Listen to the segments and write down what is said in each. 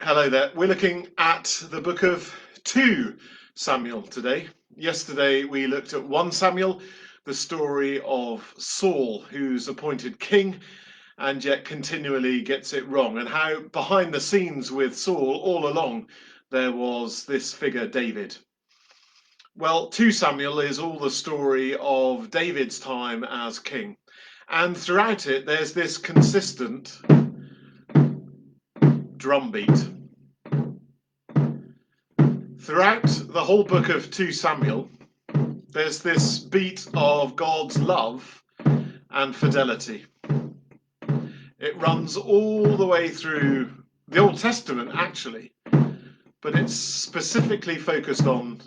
Hello there. We're looking at the book of 2 Samuel today. Yesterday we looked at 1 Samuel, the story of Saul, who's appointed king and yet continually gets it wrong, and how behind the scenes with Saul all along there was this figure, David. Well, 2 Samuel is all the story of David's time as king. And throughout it, there's this consistent drumbeat. Throughout the whole book of 2 Samuel, there's this beat of God's love and fidelity. It runs all the way through the Old Testament, actually, but it's specifically focused on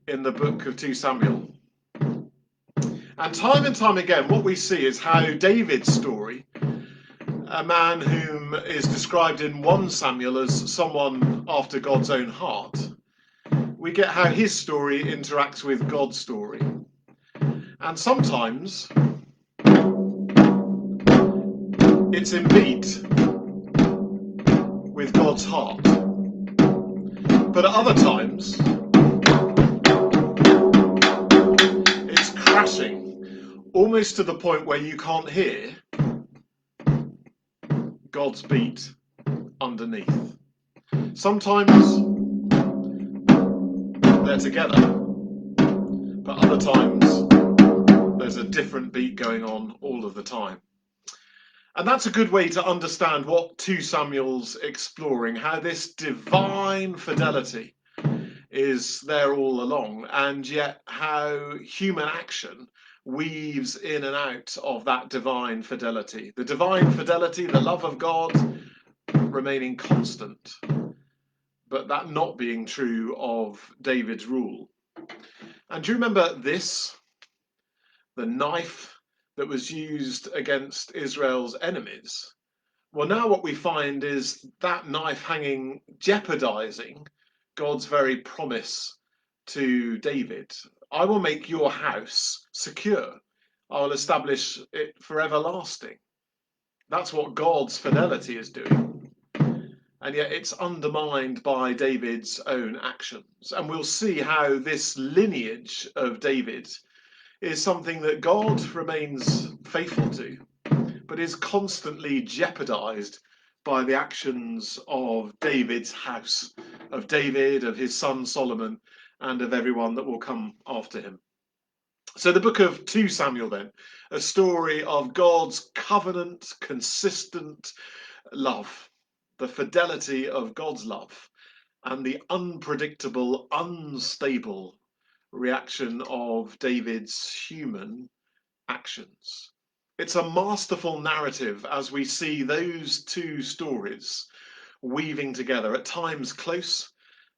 in the book of 2 Samuel. And time again, what we see is how David's story, a man whom is described in 1 Samuel as someone after God's own heart, we get how his story interacts with God's story. And sometimes it's in beat with God's heart. But at other times, it's crashing, almost to the point where you can't hear God's beat underneath. Sometimes they're together, but other times there's a different beat going on all of the time. And that's a good way to understand what 2 Samuel's exploring, how this divine fidelity is there all along, and yet how human action weaves in and out of that divine fidelity. The divine fidelity, the love of God, remaining constant, but that not being true of David's rule. And do you remember this? The knife that was used against Israel's enemies. Well, now what we find is that knife hanging, jeopardizing God's very promise to David. I will make your house secure. I will establish it for everlasting. That's what God's fidelity is doing. And yet it's undermined by David's own actions. And we'll see how this lineage of David is something that God remains faithful to, but is constantly jeopardized by the actions of David's house, of David, of his son Solomon, and of everyone that will come after him. So the book of 2 Samuel then, a story of God's covenant, consistent love, the fidelity of God's love, and the unpredictable, unstable reaction of David's human actions. It's a masterful narrative as we see those 2 stories weaving together, at times close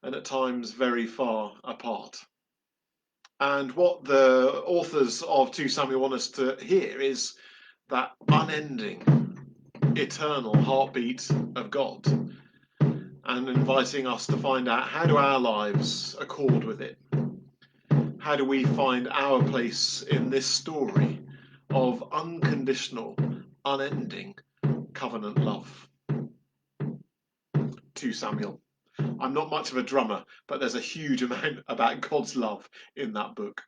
and at times very far apart. And what the authors of 2 Samuel want us to hear is that unending, eternal heartbeat of God, and inviting us to find out, how do our lives accord with it? How do we find our place in this story of unconditional, unending covenant love? 2 Samuel. I'm not much of a drummer, but there's a huge amount about God's love in that book.